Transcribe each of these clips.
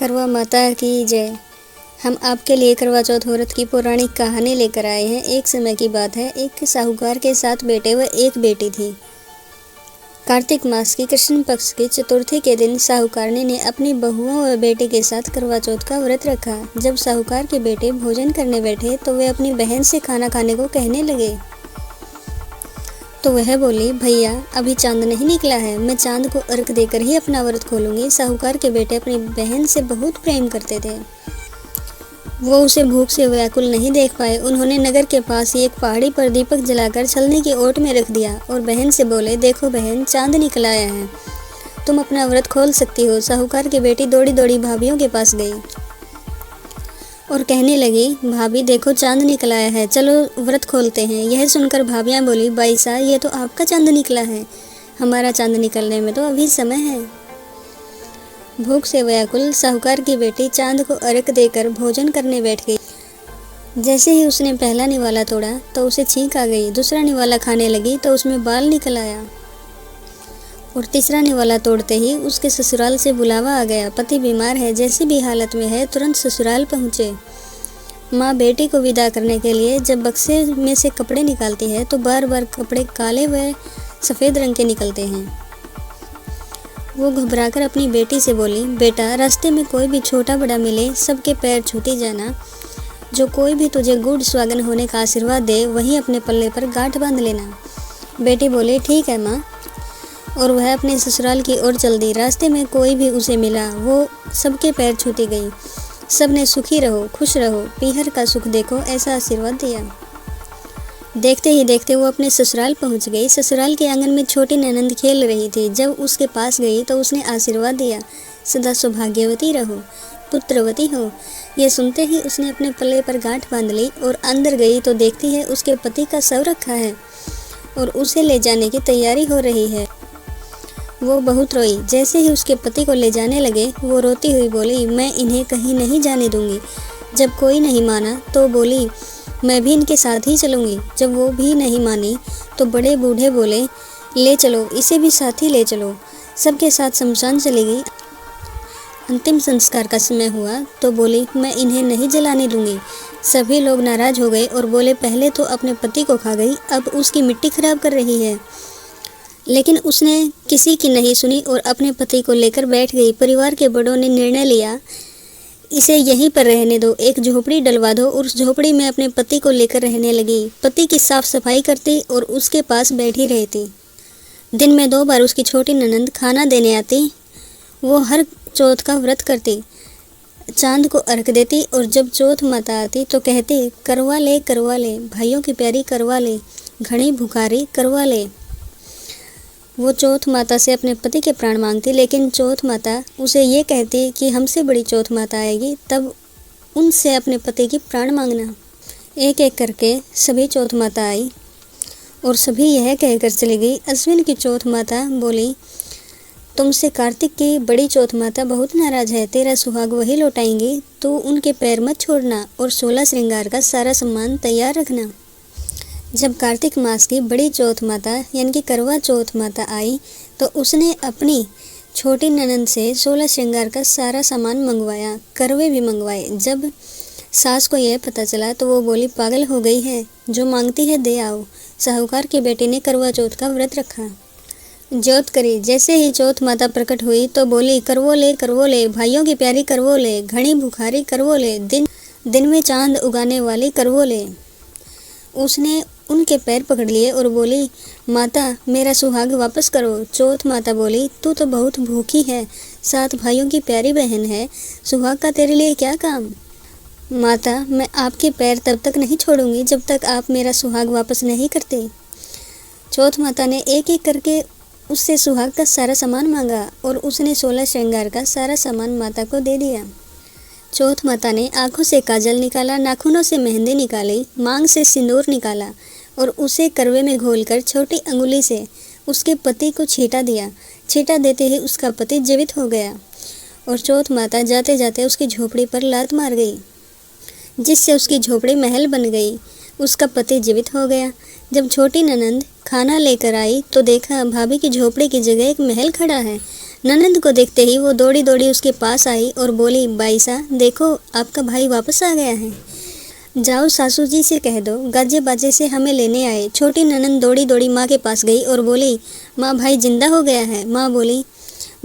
करवा माता की जय। हम आपके लिए करवा चौथ व्रत की पौराणिक कहानी लेकर आए हैं। एक समय की बात है, एक साहूकार के 7 बेटे व एक बेटी थी। कार्तिक मास की कृष्ण पक्ष की चतुर्थी के दिन साहूकारनी ने अपनी बहुओं व बेटे के साथ करवा चौथ का व्रत रखा। जब साहूकार के बेटे भोजन करने बैठे तो वे अपनी बहन से खाना खाने को कहने लगे, तो वह बोली, भैया अभी चांद नहीं निकला है, मैं चांद को अर्घ देकर ही अपना व्रत खोलूंगी। साहूकार के बेटे अपनी बहन से बहुत प्रेम करते थे। वो उसे भूख से व्याकुल नहीं देख पाए। उन्होंने नगर के पास ही एक पहाड़ी पर दीपक जलाकर छलनी की ओट में रख दिया और बहन से बोले, देखो बहन, चांद निकल आया है, तुम अपना व्रत खोल सकती हो। साहूकार की बेटी दौड़ी दौड़ी भाभियों के पास गई और कहने लगी, भाभी देखो चांद निकल आया है, चलो व्रत खोलते हैं। यह सुनकर भाभियाँ बोली, बाई सा, ये तो आपका चांद निकला है, हमारा चांद निकलने में तो अभी समय है। भूख से व्याकुल साहूकार की बेटी चांद को अर्घ देकर भोजन करने बैठ गई। जैसे ही उसने पहला निवाला तोड़ा तो उसे छींक आ गई। दूसरा निवाला खाने लगी तो उसमें बाल निकल आया और तीसरा निवाला तोड़ते ही उसके ससुराल से बुलावा आ गया। पति बीमार है, जैसी भी हालत में है, तुरंत ससुराल पहुँचे। माँ बेटी को विदा करने के लिए जब बक्से में से कपड़े निकालती है तो बार बार कपड़े काले व सफ़ेद रंग के निकलते हैं। वो घबराकर अपनी बेटी से बोली, बेटा रास्ते में कोई भी छोटा बड़ा मिले, सबके पैर छूती जाना। जो कोई भी तुझे गुड़ सुहागन होने का आशीर्वाद दे वहीं अपने पल्ले पर गांठ बांध लेना। बेटी बोली, ठीक है माँ, और वह अपने ससुराल की ओर चल दी। रास्ते में कोई भी उसे मिला वो सबके पैर छूती गई। सब ने सुखी रहो, खुश रहो, पीहर का सुख देखो, ऐसा आशीर्वाद दिया। देखते ही देखते वो अपने ससुराल पहुंच गई। ससुराल के आंगन में छोटी ननंद खेल रही थी। जब उसके पास गई तो उसने आशीर्वाद दिया, सदा सौभाग्यवती रहो, पुत्रवती हो। यह सुनते ही उसने अपने पल्ले पर गांठ बांध ली और अंदर गई तो देखती है उसके पति का शव रखा है और उसे ले जाने की तैयारी हो रही है। वो बहुत रोई। जैसे ही उसके पति को ले जाने लगे वो रोती हुई बोली, मैं इन्हें कहीं नहीं जाने दूंगी। जब कोई नहीं माना तो बोली, मैं भी इनके साथ ही चलूंगी। जब वो भी नहीं मानी तो बड़े बूढ़े बोले, ले चलो, इसे भी साथ ही ले चलो। सबके साथ शमशान चली गई। अंतिम संस्कार का समय हुआ तो बोली, मैं इन्हें नहीं जलाने दूंगी। सभी लोग नाराज हो गए और बोले, पहले तो अपने पति को खा गई, अब उसकी मिट्टी खराब कर रही है। लेकिन उसने किसी की नहीं सुनी और अपने पति को लेकर बैठ गई। परिवार के बड़ों ने निर्णय लिया, इसे यहीं पर रहने दो, एक झोपड़ी डलवा दो। और उस झोपड़ी में अपने पति को लेकर रहने लगी। पति की साफ सफाई करती और उसके पास बैठी रहती। दिन में 2 बार उसकी छोटी ननंद खाना देने आती। वो हर चौथ का व्रत करती, चांद को अर्घ देती और जब चौथ माता आती तो कहती, करवा ले भाइयों की प्यारी करवा ले, घनी भुखारी करवा ले। वो चौथ माता से अपने पति के प्राण मांगती, लेकिन चौथ माता उसे ये कहती कि हमसे बड़ी चौथ माता आएगी, तब उनसे अपने पति की प्राण मांगना। एक एक करके सभी चौथ माता आई और सभी यह कहकर चली गई। अश्विन की चौथ माता बोली, तुमसे कार्तिक की बड़ी चौथ माता बहुत नाराज है, तेरा सुहाग वही लौटाएंगी, तो उनके पैर मत छोड़ना और 16 श्रृंगार का सारा सामान तैयार रखना। जब कार्तिक मास की बड़ी चौथ माता यानी कि करवा चौथ माता आई तो उसने अपनी छोटी ननंद से 16 श्रृंगार का सारा सामान मंगवाया, करवे भी मंगवाए। जब सास को यह पता चला तो वो बोली, पागल हो गई है, जो मांगती है दे आओ। साहूकार की बेटी ने करवा चौथ का व्रत रखा, ज्योत करी। जैसे ही चौथ माता प्रकट हुई तो बोली, करवो ले भाइयों की प्यारी करवो ले, घनी भुखारी करवो ले, दिन में चांद उगाने वाली करवो ले। उसने उनके पैर पकड़ लिए और बोली, माता मेरा सुहाग वापस करो। चौथ माता बोली, तू तो बहुत भूखी है, 7 भाइयों की प्यारी बहन है, सुहाग का तेरे लिए क्या काम। माता मैं आपके पैर तब तक नहीं छोड़ूंगी जब तक आप मेरा सुहाग वापस नहीं करते। चौथ माता ने एक एक करके उससे सुहाग का सारा सामान मांगा और उसने 16 श्रृंगार का सारा सामान माता को दे दिया। चौथ माता ने आंखों से काजल निकाला, नाखूनों से मेहंदी निकाली, मांग से सिंदूर निकाला और उसे करवे में घोलकर छोटी अंगुली से उसके पति को छींटा दिया। छींटा देते ही उसका पति जीवित हो गया और चौथ माता जाते जाते उसकी झोपड़ी पर लात मार गई, जिससे उसकी झोपड़ी महल बन गई। उसका पति जीवित हो गया। जब छोटी ननंद खाना लेकर आई तो देखा भाभी की झोपड़ी की जगह एक महल खड़ा है। ननंद को देखते ही वो दौड़ी दौड़ी उसके पास आई और बोली, बाईसा देखो आपका भाई वापस आ गया है, जाओ सासू जी से कह दो गाजे बाजे से हमें लेने आए। छोटी ननंद दौड़ी दौड़ी माँ के पास गई और बोली, माँ भाई जिंदा हो गया है। माँ बोली,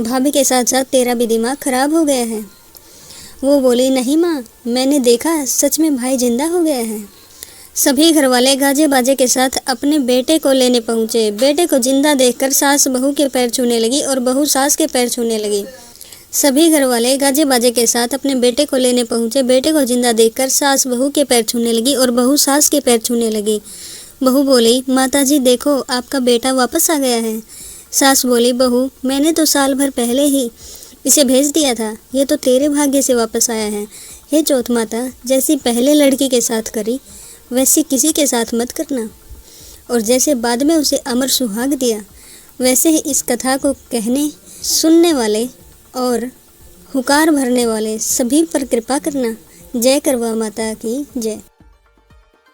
भाभी के साथ साथ तेरा भी दिमाग खराब हो गया है। वो बोली, नहीं माँ, मैंने देखा सच में भाई जिंदा हो गया है। सभी घरवाले गाजे बाजे के साथ अपने बेटे को लेने पहुँचे। बेटे को जिंदा देखकर सास बहू के पैर छूने लगी और बहू सास के पैर छूने लगी। सभी घरवाले गाजे बाजे के साथ अपने बेटे को लेने पहुँचे। बेटे को जिंदा देखकर सास बहू के पैर छूने लगी और बहू सास के पैर छूने लगी। बहू बोली, माताजी देखो आपका बेटा वापस आ गया है। सास बोली, बहू मैंने तो साल भर पहले ही इसे भेज दिया था, ये तो तेरे भाग्य से वापस आया है। हे चौथ माता, जैसी पहले लड़की के साथ करी वैसे किसी के साथ मत करना, और जैसे बाद में उसे अमर सुहाग दिया वैसे ही इस कथा को कहने सुनने वाले और हुकार भरने वाले सभी पर कृपा करना। जय करवा माता की जय।